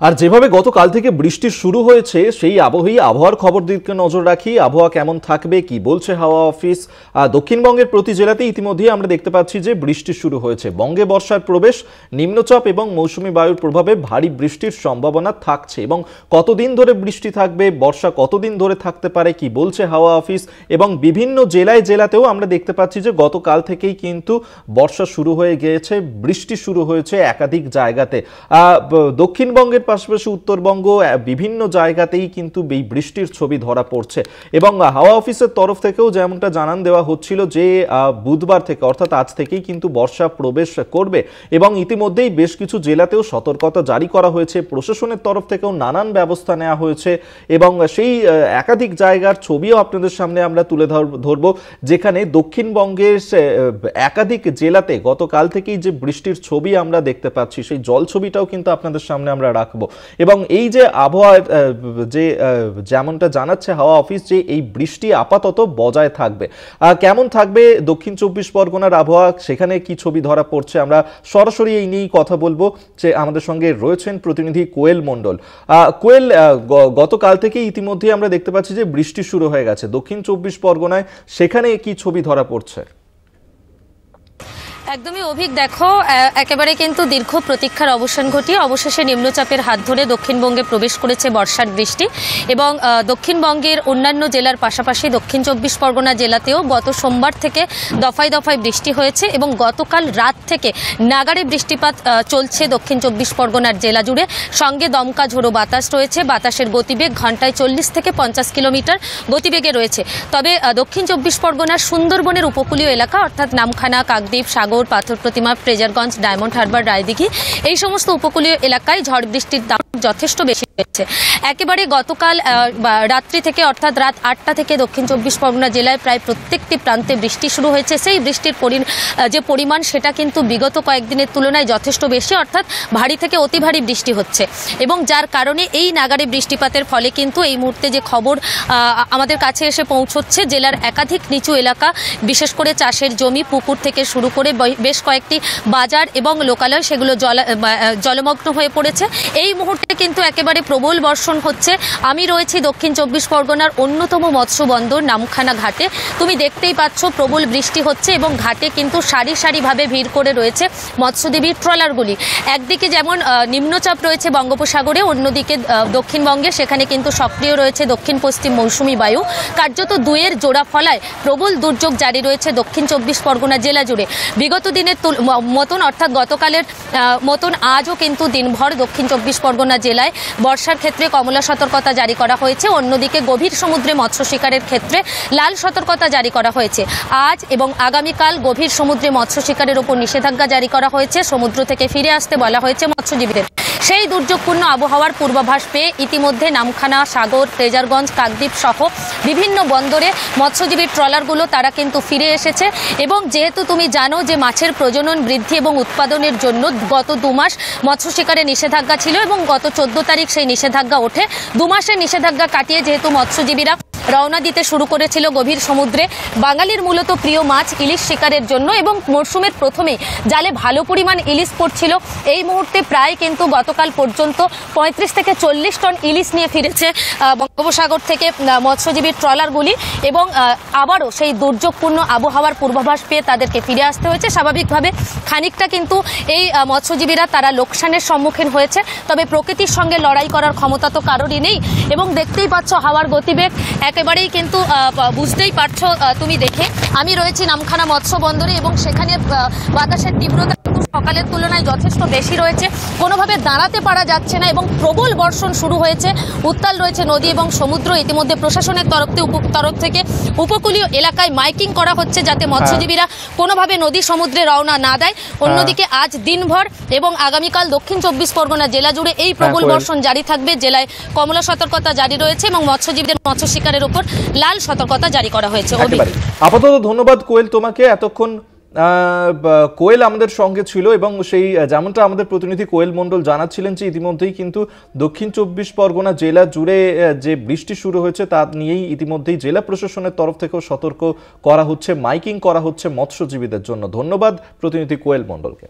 আর যেভাবে গতকাল থেকে বৃষ্টি শুরু হয়েছে সেই আবহাওয়ার খবর দিকে নজর রাখি। আবহাওয়া কেমন থাকবে, কি বলছে হাওয়া অফিস। দক্ষিণবঙ্গের প্রতি জেলাতে ইতিমধ্যে আমরা দেখতে পাচ্ছি যে বৃষ্টি শুরু হয়েছে। বঙ্গে বর্ষার প্রবেশ, নিম্নচাপ এবং মৌসুমী বায়ুর প্রভাবে ভারী বৃষ্টির সম্ভাবনা থাকছে। এবং কতদিন ধরে বৃষ্টি থাকবে, বর্ষা কতদিন ধরে থাকতে পারে, কি বলছে হাওয়া অফিস। এবং বিভিন্ন জেলাতেও আমরা দেখতে পাচ্ছি যে গতকাল থেকেই কিন্তু বর্ষা শুরু হয়ে গিয়েছে, বৃষ্টি শুরু হয়েছে একাধিক জায়গাতে। দক্ষিণবঙ্গের পাশাপাশি উত্তরবঙ্গ বিভিন্ন জায়গাতেই কিন্তু এই বৃষ্টির ছবি ধরা পড়ছে। এবং হাওয়া অফিসের তরফ থেকেও যেমনটা জানান দেওয়া হচ্ছিল যে বুধবার থেকে অর্থাৎ আজ থেকেই কিন্তু বর্ষা প্রবেশ করবে। এবং ইতিমধ্যেই বেশ কিছু জেলাতেও সতর্কতা জারি করা হয়েছে, প্রশাসনের তরফ থেকেও নানান ব্যবস্থা নেওয়া হয়েছে। এবং সেই একাধিক জায়গার ছবিও আপনাদের সামনে আমরা তুলে ধরব, যেখানে দক্ষিণবঙ্গের একাধিক জেলাতে গতকাল থেকেই যে বৃষ্টির ছবি আমরা দেখতে পাচ্ছি সেই জল ছবিটাও কিন্তু আপনাদের সামনে আমরা রাখবো। এবং এই যে আবহাওয়ার যে যেমনটা জানাচ্ছে হাওয়া অফিস যে এই বৃষ্টি আপাতত বজায় থাকবে। কেমন থাকবে দক্ষিণ চব্বিশ পরগনার আবহাওয়া, সেখানে কি ছবি ধরা পড়ছে, আমরা সরাসরি এই নিয়েই কথা বলবো। যে আমাদের সঙ্গে রয়েছেন প্রতিনিধি কোয়েল মণ্ডল। কোয়েল, গতকাল থেকে ইতিমধ্যে আমরা দেখতে পাচ্ছি যে বৃষ্টি শুরু হয়ে গেছে দক্ষিণ চব্বিশ পরগনায়, সেখানে কি ছবি ধরা পড়ছে? একদমই অভিক, দেখো একেবারে কিন্তু দীর্ঘ প্রতীক্ষার অবসান ঘটিয়ে অবশেষে নিম্নচাপের হাত ধরে দক্ষিণবঙ্গে প্রবেশ করেছে বর্ষার বৃষ্টি। এবং দক্ষিণবঙ্গের অন্যান্য জেলার পাশাপাশি দক্ষিণ চব্বিশ পরগনা জেলাতেও গত সোমবার থেকে দফায় দফায় বৃষ্টি হয়েছে। এবং গতকাল রাত থেকে নাগাড়ে বৃষ্টিপাত চলছে দক্ষিণ চব্বিশ পরগনার জেলা জুড়ে। সঙ্গে দমকা ঝোড়ো বাতাস রয়েছে, বাতাসের গতিবেগ ঘন্টায় 40 থেকে 50 কিলোমিটার গতিবেগে রয়েছে। তবে দক্ষিণ চব্বিশ পরগনার সুন্দরবনের উপকূলীয় এলাকা অর্থাৎ নামখানা, কাকদ্বীপ, সাগর, পাথর প্রতিমা, ফ্রেজারগঞ্জ, ডায়মন্ড হারবার, রায়দিঘি এই সমস্ত উপকূলীয় এলাকায় ঝড় বৃষ্টির দাম যথেষ্ট বেশি হয়েছে। একেবারে গতকাল রাত্রি থেকে অর্থাৎ রাত 8টা থেকে দক্ষিণ চব্বিশ পরগনা জেলায় প্রায় প্রত্যেকটি প্রান্তে বৃষ্টি শুরু হয়েছে। সেই বৃষ্টির যে পরিমাণ সেটা কিন্তু বিগত কয়েকদিনের তুলনায় যথেষ্ট বেশি, অর্থাৎ ভারী থেকে অতি ভারী বৃষ্টি হচ্ছে। এবং যার কারণে এই নাগাড়ে বৃষ্টিপাতের ফলে কিন্তু এই মুহূর্তে যে খবর আমাদের কাছে এসে পৌঁছচ্ছে, জেলার একাধিক নিচু এলাকা, বিশেষ করে চাষের জমি, পুকুর থেকে শুরু করে বেশ কয়েকটি বাজার এবং লোকালয় সেগুলো জলমগ্ন হয়ে পড়েছে। এই মুহূর্তে কিন্তু একেবারে প্রবল বর্ষণ হচ্ছে। আমি রয়েছি দক্ষিণ চব্বিশ পরগনার অন্যতম মৎস্য বন্দর নামখানা ঘাটে। তুমি দেখতেই পাচ্ছ প্রবল বৃষ্টি হচ্ছে এবং ঘাটে কিন্তু সারি সারিভাবে ভিড় করে রয়েছে মৎস্যজীবী ট্রলারগুলি। একদিকে যেমন নিম্নচাপ রয়েছে বঙ্গোপসাগরে, অন্যদিকে দক্ষিণবঙ্গে সেখানে কিন্তু সক্রিয় রয়েছে দক্ষিণ পশ্চিম মৌসুমী বায়ু। কার্যত দুয়ের জোড়া ফলায় প্রবল দুর্যোগ জারি রয়েছে দক্ষিণ চব্বিশ পরগনা জেলা জুড়ে। বিগত দিনের মতন অর্থাৎ গতকালের মতন আজও কিন্তু দিনভর দক্ষিণ চব্বিশ পরগনা জেলায় বর্ষার ক্ষেত্রে কমলা সতর্কতা জারি করা হয়েছে। অন্যদিকে গভীর সমুদ্রে মৎস্য শিকারের ক্ষেত্রে লাল সতর্কতা জারি করা হয়েছে। আজ এবং আগামীকাল গভীর সমুদ্রে মৎস্য শিকারের ওপর নিষেধাজ্ঞা জারি করা হয়েছে। সমুদ্র থেকে ফিরে আসতে বলা হয়েছে মৎস্যজীবীদের। সেই দুর্যোগপূর্ণ আবহাওয়ার পূর্বাভাস পেয়ে ইতিমধ্যে নামখানা, সাগর, ফ্রেজারগঞ্জ, কাকদ্বীপ সহ বিভিন্ন বন্দরে মৎস্যজীবীর ট্রলারগুলো তারা কিন্তু ফিরে এসেছে। এবং যেহেতু তুমি জানো যে মাছের প্রজনন বৃদ্ধি এবং উৎপাদনের জন্য গত 2 মাস মৎস্য শিকারে নিষেধাজ্ঞা ছিল এবং গত 14 তারিখ সেই নিষেধাজ্ঞা ওঠে। 2 মাসের নিষেধাজ্ঞা কাটিয়ে যেহেতু মৎস্যজীবীরা রওনা দিতে শুরু করেছিল গভীর সমুদ্রে বাঙালির মূলত প্রিয় মাছ ইলিশ শিকারের জন্য, এবং মরশুমের প্রথমেই জালে ভালো পরিমাণ ইলিশ পড়ছিল। এই মুহূর্তে প্রায় কিন্তু গতকাল পর্যন্ত 35 থেকে 40 টন ইলিশ নিয়ে ফিরেছে বঙ্গোপসাগর থেকে মৎস্যজীবীর ট্রলারগুলি। এবং আবারও সেই দুর্যোগপূর্ণ আবহাওয়ার পূর্বাভাস পেয়ে তাদেরকে ফিরে আসতে হয়েছে। স্বাভাবিকভাবে খানিকটা কিন্তু এই মৎস্যজীবীরা তারা লোকসানের সম্মুখীন হয়েছে, তবে প্রকৃতির সঙ্গে লড়াই করার ক্ষমতা তো কারোরই নেই। এবং দেখতেই পাচ্ছ হাওয়ার গতিবেগ একেবারেই কিন্তু বুঝতেই পারছো তুমি দেখে। আমি রয়েছি নামখানা মৎস্য বন্দরে এবং সেখানে বাতাসের তীব্রতা সকালের তুলনায় যথেষ্ট বেশি রয়েছে, কোনোভাবে দাঁড়াতে পারা যাচ্ছে না এবং প্রবল বর্ষণ শুরু হয়েছে। উত্তাল রয়েছে নদী এবং সমুদ্র। ইতিমধ্যে প্রশাসনের তরফ থেকে উপকূলীয় এলাকায় মাইকিং করা হচ্ছে যাতে মৎস্যজীবীরা কোনোভাবে নদী সমুদ্রে রওনা না দেয়। অন্যদিকে আজ দিনভর এবং আগামীকাল দক্ষিণ চব্বিশ পরগনা জেলা জুড়ে এই প্রবল বর্ষণ জারি থাকবে। জেলায় কমলা সতর্কতা জারি রয়েছে এবং মৎস্যজীবীদের মৎস্য শিকারের উপর লাল সতর্কতা জারি করা হয়েছে। আপাতত ধন্যবাদ কোয়েল তোমাকে। এতক্ষণ কোয়েল আমাদের সঙ্গে ছিল এবং সেই যেমনটা আমাদের প্রতিনিধি কোয়েল মণ্ডল জানাচ্ছিলেন যে ইতিমধ্যেই কিন্তু দক্ষিণ চব্বিশ পরগনা জেলা জুড়ে যে বৃষ্টি শুরু হয়েছে তা নিয়েই ইতিমধ্যেই জেলা প্রশাসনের তরফ থেকেও সতর্ক করা হচ্ছে, মাইকিং করা হচ্ছে মৎস্যজীবীদের জন্য। ধন্যবাদ প্রতিনিধি কোয়েল মণ্ডলকে।